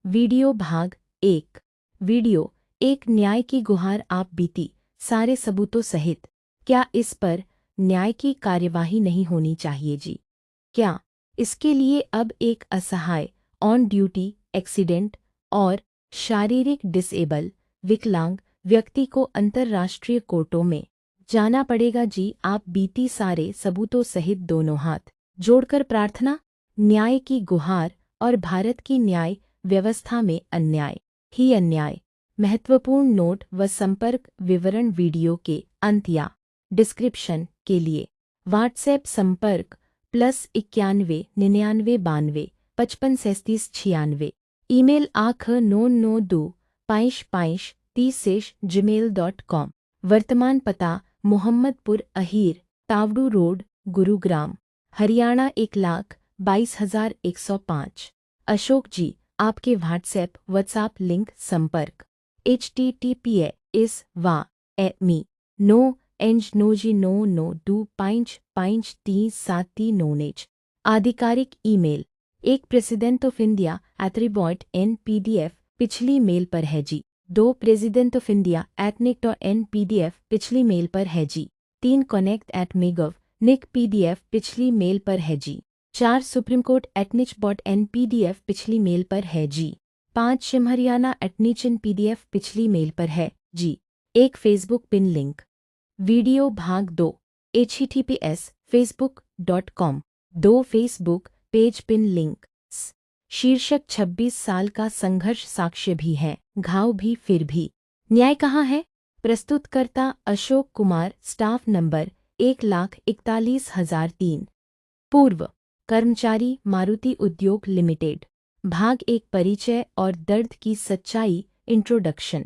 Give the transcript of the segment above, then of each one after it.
Video भाग 1। Video एक न्याय की गुहार आप बीती सारे सबूतों सहित। क्या इस पर न्याय की कार्यवाही नहीं होनी चाहिए जी? क्या इसके लिए अब एक असहाय ऑन ड्यूटी एक्सीडेंट और शारीरिक डिसेबल विकलांग व्यक्ति को अंतर्राष्ट्रीय कोर्टों में जाना पड़ेगा जी? आप बीती सारे सबूतों सहित दोनों हाथ जोड़कर प्रार्थना, न्याय की गुहार और भारत की न्याय व्यवस्था में अन्याय ही अन्याय। महत्वपूर्ण नोट व संपर्क विवरण वीडियो के अंत या डिस्क्रिप्शन के लिए व्हाट्सएप संपर्क +91 99 92 55 37 96। ईमेल आख9925530@gmail.com। वर्तमान पता मोहम्मदपुर अहीर, तावड़ू रोड, गुरुग्राम, हरियाणा 1,22,105। अशोक जी, आपके व्हाट्सएप लिंक संपर्क https://me no eng no no do 55373 आधिकारिक ईमेल एक प्रेसिडेंट ऑफ इंडिया @NPDF पिछली मेल पर है जी। 2 प्रेसिडेंट ऑफ इंडिया @NIC.NPDF पिछली मेल पर है जी। 3 connect@MeGov निक PDF पिछली मेल पर है जी। 4 सुप्रीम कोर्ट @NICH.NPDF पिछली मेल पर है जी। 5 शिम हरियाणा @NICH.NPDF पिछली मेल पर है जी। 1 फेसबुक पिन लिंक। वीडियो भाग 2 https://facebook.com 2 Facebook page pin link. शीर्षक 26 साल का संघर्ष साक्ष्य भी है, घाव भी फिर भी। न्याय कहाँ है? प्रस्तुतकर्ता अशोक कुमार, स्टाफ नंबर 1,41,003। पूर्व कर्मचारी, मारुति उद्योग लिमिटेड। भाग 1 परिचय और दर्द की सच्चाई, इंट्रोडक्शन।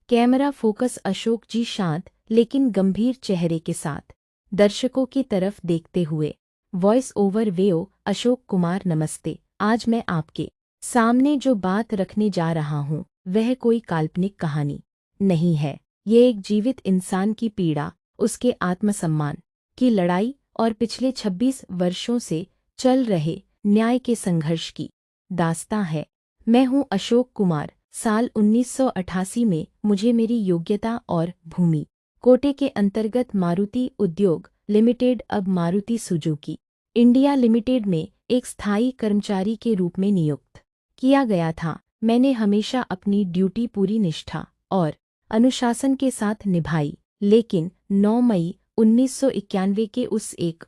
कैमरा फोकस अशोक जी शांत लेकिन गंभीर चेहरे के साथ दर्शकों की तरफ देखते हुए। वॉइस ओवर वेओ अशोक कुमार नमस्ते। आज मैं आपके सामने जो बात रखने जा रहा हूँ वह कोई काल्पनिक कहानी नहीं है। ये एक जीवित इंसान की पीड़ा, उसके आत्मसम्मान की लड़ाई और पिछले 26 वर्षों से चल रहे न्याय के संघर्ष की दास्तां है। मैं हूँ अशोक कुमार। साल 1988 में मुझे मेरी योग्यता और भूमि कोटे के अंतर्गत मारुति उद्योग लिमिटेड, अब मारुति सुजुकी इंडिया लिमिटेड में एक स्थायी कर्मचारी के रूप में नियुक्त किया गया था। मैंने हमेशा अपनी ड्यूटी पूरी निष्ठा और अनुशासन के साथ निभाई, लेकिन 9 मई 1991 के उस एक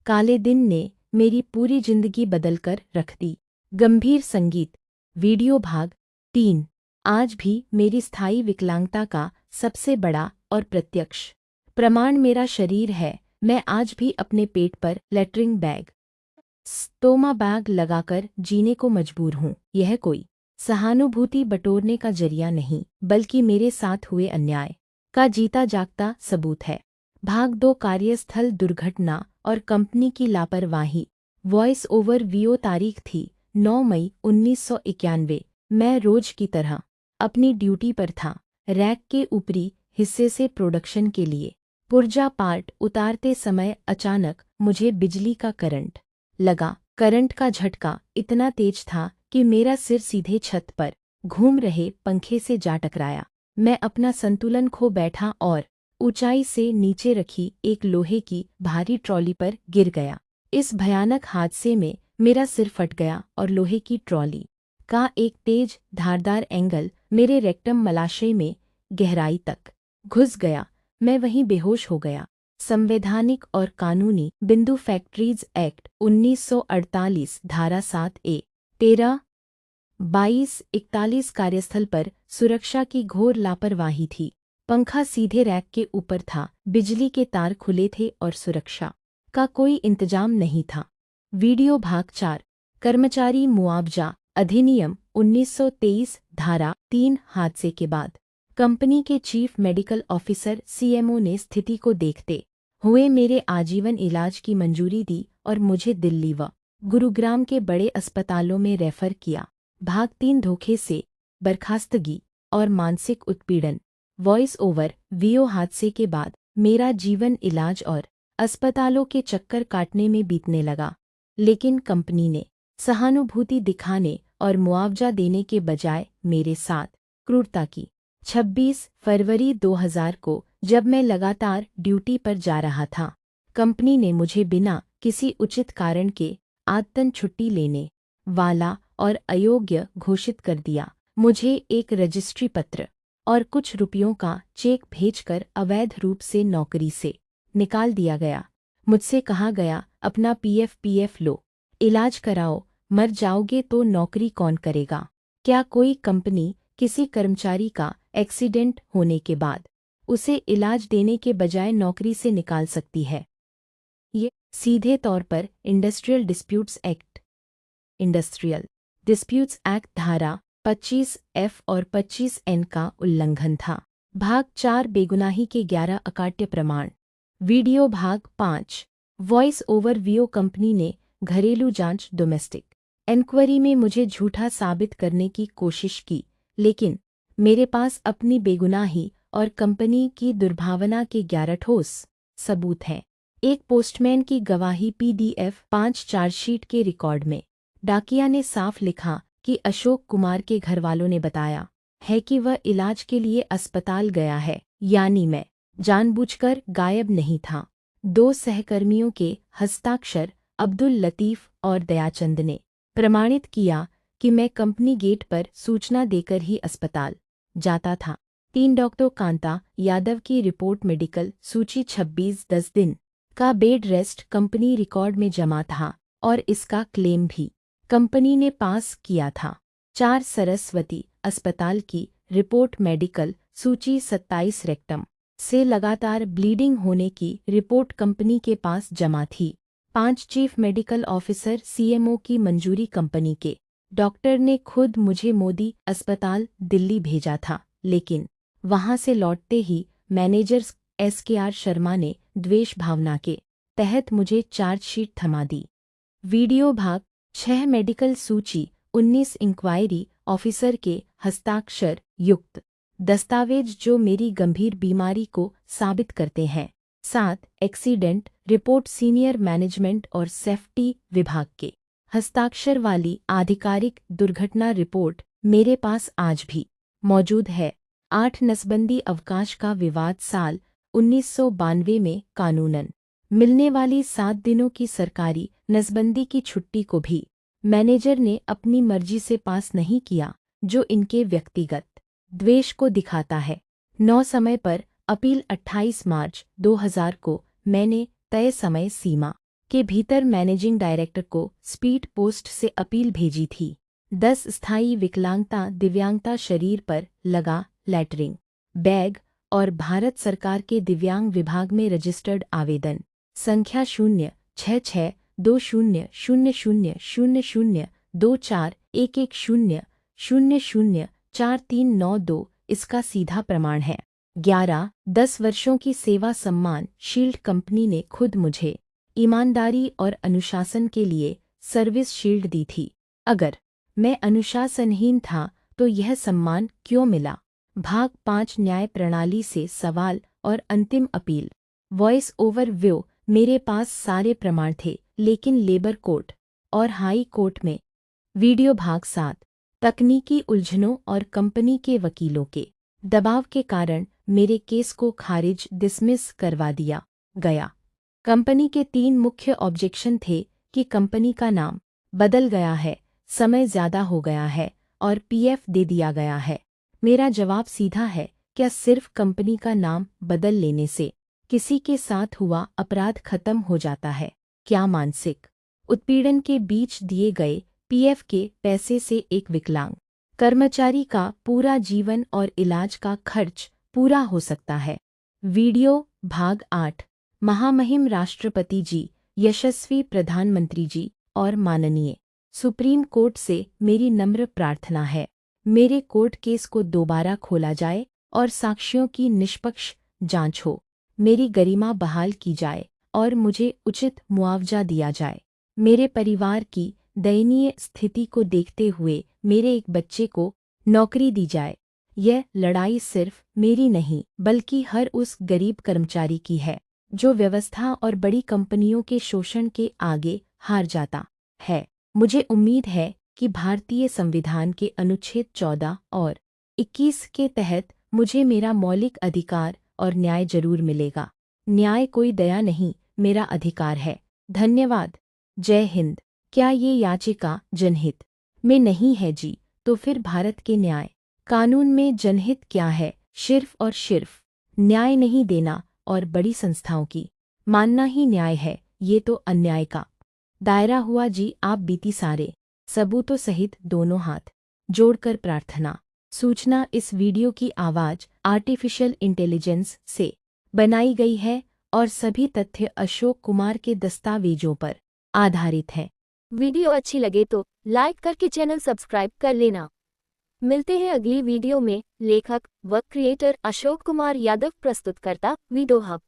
काले दिन ने मेरी पूरी जिंदगी बदलकर रख दी। गंभीर संगीत। वीडियो भाग 3। आज भी मेरी स्थायी विकलांगता का सबसे बड़ा और प्रत्यक्ष प्रमाण मेरा शरीर है। मैं आज भी अपने पेट पर लेटरिंग बैग, स्टोमा बैग लगाकर जीने को मजबूर हूँ। यह कोई सहानुभूति बटोरने का जरिया नहीं, बल्कि मेरे साथ हुए अन्याय का जीता जागता सबूत है। भाग 2 कार्यस्थल दुर्घटना और कंपनी की लापरवाही। वॉइस ओवर वीओ तारीख थी 9 मई 1991। मैं रोज की तरह अपनी ड्यूटी पर था। रैक के ऊपरी हिस्से से प्रोडक्शन के लिए पुर्जा पार्ट उतारते समय अचानक मुझे बिजली का करंट लगा। करंट का झटका इतना तेज था कि मेरा सिर सीधे छत पर घूम रहे पंखे से जा टकराया। मैं अपना संतुलन खो बैठा और ऊंचाई से नीचे रखी एक लोहे की भारी ट्रॉली पर गिर गया। इस भयानक हादसे में मेरा सिर फट गया और लोहे की ट्रॉली का एक तेज धारदार एंगल मेरे रेक्टम मलाशय में गहराई तक घुस गया। मैं वहीं बेहोश हो गया। संवैधानिक और कानूनी बिंदु। फैक्ट्रीज एक्ट 1948 धारा 7A 13/22/41 कार्यस्थल पर सुरक्षा की घोर लापरवाही थी। पंखा सीधे रैक के ऊपर था, बिजली के तार खुले थे और सुरक्षा का कोई इंतजाम नहीं था। वीडियो भाग 4 कर्मचारी मुआवजा अधिनियम 1923 धारा 3 हादसे के बाद कंपनी के चीफ मेडिकल ऑफिसर CMO ने स्थिति को देखते हुए मेरे आजीवन इलाज की मंजूरी दी और मुझे दिल्ली व गुरुग्राम के बड़े अस्पतालों में रेफर किया। भाग 3 धोखे से बर्खास्तगी और मानसिक उत्पीड़न। वॉइस ओवर वीओ हादसे के बाद मेरा जीवन इलाज और अस्पतालों के चक्कर काटने में बीतने लगा, लेकिन कंपनी ने सहानुभूति दिखाने और मुआवजा देने के बजाय मेरे साथ क्रूरता की। 26 फरवरी 2000 को जब मैं लगातार ड्यूटी पर जा रहा था, कंपनी ने मुझे बिना किसी उचित कारण के आदतन छुट्टी लेने वाला और अयोग्य घोषित कर दिया। मुझे एक रजिस्ट्री पत्र और कुछ रुपयों का चेक भेजकर अवैध रूप से नौकरी से निकाल दिया गया। मुझसे कहा गया, अपना पीएफ लो, इलाज कराओ, मर जाओगे तो नौकरी कौन करेगा? क्या कोई कंपनी किसी कर्मचारी का एक्सीडेंट होने के बाद उसे इलाज देने के बजाय नौकरी से निकाल सकती है? ये सीधे तौर पर इंडस्ट्रियल डिस्प्यूट्स एक्ट धारा 25F और 25N का उल्लंघन था। भाग 4 बेगुनाही के 11 अकाट्य प्रमाण। वीडियो भाग 5 वॉइस ओवर वीओ कंपनी ने घरेलू जांच डोमेस्टिक एनक्वायरी में मुझे झूठा साबित करने की कोशिश की, लेकिन मेरे पास अपनी बेगुनाही और कंपनी की दुर्भावना के 11 ठोस सबूत हैं। एक पोस्टमैन की गवाही PDF 5 चार्जशीट के रिकॉर्ड में डाकिया ने साफ लिखा कि अशोक कुमार के घरवालों ने बताया है कि वह इलाज के लिए अस्पताल गया है, यानी मैं जानबूझकर गायब नहीं था। 2 सहकर्मियों के हस्ताक्षर अब्दुल लतीफ़ और दयाचंद ने प्रमाणित किया कि मैं कंपनी गेट पर सूचना देकर ही अस्पताल जाता था। 3 डॉक्टर कांता यादव की रिपोर्ट मेडिकल सूची 26-10 दिन का बेड रेस्ट कंपनी रिकॉर्ड में जमा था और इसका क्लेम भी कंपनी ने पास किया था। 4 सरस्वती अस्पताल की रिपोर्ट मेडिकल सूची 27 रेक्टम से लगातार ब्लीडिंग होने की रिपोर्ट कंपनी के पास जमा थी। 5 चीफ मेडिकल ऑफिसर CMO की मंजूरी कंपनी के डॉक्टर ने खुद मुझे मोदी अस्पताल दिल्ली भेजा था, लेकिन वहां से लौटते ही मैनेजर SKR शर्मा ने द्वेष भावना के तहत मुझे चार्जशीट थमा दी। वीडियो भाग 6 मेडिकल सूची 19 इंक्वायरी ऑफिसर के हस्ताक्षर युक्त दस्तावेज जो मेरी गंभीर बीमारी को साबित करते हैं। 7 एक्सीडेंट रिपोर्ट सीनियर मैनेजमेंट और सेफ्टी विभाग के हस्ताक्षर वाली आधिकारिक दुर्घटना रिपोर्ट मेरे पास आज भी मौजूद है। 8 नसबंदी अवकाश का विवाद साल 1992 में कानूनन मिलने वाली 7 दिनों की सरकारी नसबंदी की छुट्टी को भी मैनेजर ने अपनी मर्जी से पास नहीं किया, जो इनके व्यक्तिगत द्वेष को दिखाता है। 9 समय पर अपील 28 मार्च 2000 को मैंने तय समय सीमा के भीतर मैनेजिंग डायरेक्टर को स्पीड पोस्ट से अपील भेजी थी। 10 स्थायी विकलांगता दिव्यांगता शरीर पर लगा लैटरिंग बैग और भारत सरकार के दिव्यांग विभाग में रजिस्टर्ड आवेदन संख्या 0662000002411004392 इसका सीधा प्रमाण है। 11-10 वर्षों की सेवा सम्मान शील्ड कंपनी ने खुद मुझे ईमानदारी और अनुशासन के लिए सर्विस शील्ड दी थी। अगर मैं अनुशासनहीन था तो यह सम्मान क्यों मिला? भाग 5 न्याय प्रणाली से सवाल और अंतिम अपील। वॉइस ओवर व्यू मेरे पास सारे प्रमाण थे, लेकिन लेबर कोर्ट और हाई कोर्ट में। वीडियो भाग 7 तकनीकी उलझनों और कंपनी के वकीलों के दबाव के कारण मेरे केस को खारिज डिसमिस करवा दिया गया। कंपनी के 3 मुख्य ऑब्जेक्शन थे कि कंपनी का नाम बदल गया है, समय ज़्यादा हो गया है और PF दे दिया गया है। मेरा जवाब सीधा है, क्या सिर्फ कंपनी का नाम बदल लेने से किसी के साथ हुआ अपराध खत्म हो जाता है? क्या मानसिक उत्पीड़न के बीच दिए गए PF के पैसे से एक विकलांग कर्मचारी का पूरा जीवन और इलाज का खर्च पूरा हो सकता है? वीडियो भाग 8 महामहिम राष्ट्रपति जी, यशस्वी प्रधानमंत्री जी और माननीय सुप्रीम कोर्ट से मेरी नम्र प्रार्थना है, मेरे कोर्ट केस को दोबारा खोला जाए और साक्ष्यों की निष्पक्ष जांच हो, मेरी गरिमा बहाल की जाए और मुझे उचित मुआवजा दिया जाए। मेरे परिवार की दयनीय स्थिति को देखते हुए मेरे एक बच्चे को नौकरी दी जाए। यह लड़ाई सिर्फ मेरी नहीं, बल्कि हर उस गरीब कर्मचारी की है जो व्यवस्था और बड़ी कंपनियों के शोषण के आगे हार जाता है। मुझे उम्मीद है कि भारतीय संविधान के अनुच्छेद 14 और 21 के तहत मुझे मेरा मौलिक अधिकार और न्याय जरूर मिलेगा। न्याय कोई दया नहीं, मेरा अधिकार है। धन्यवाद। जय हिंद। क्या ये याचिका जनहित में नहीं है जी, तो फिर भारत के न्याय कानून में जनहित क्या है? सिर्फ और सिर्फ न्याय नहीं देना और बड़ी संस्थाओं की मानना ही न्याय है, ये तो अन्याय का दायरा हुआ जी। आप बीती सारे सबूतों सहित दोनों हाथ जोड़कर प्रार्थना। सूचना इस वीडियो की आवाज़ आर्टिफिशियल इंटेलिजेंस से बनाई गई है और सभी तथ्य अशोक कुमार के दस्तावेजों पर आधारित है। वीडियो अच्छी लगे तो लाइक करके चैनल सब्सक्राइब कर लेना। मिलते हैं अगली वीडियो में। लेखक व क्रिएटर अशोक कुमार यादव, प्रस्तुतकर्ता वीडियो हब।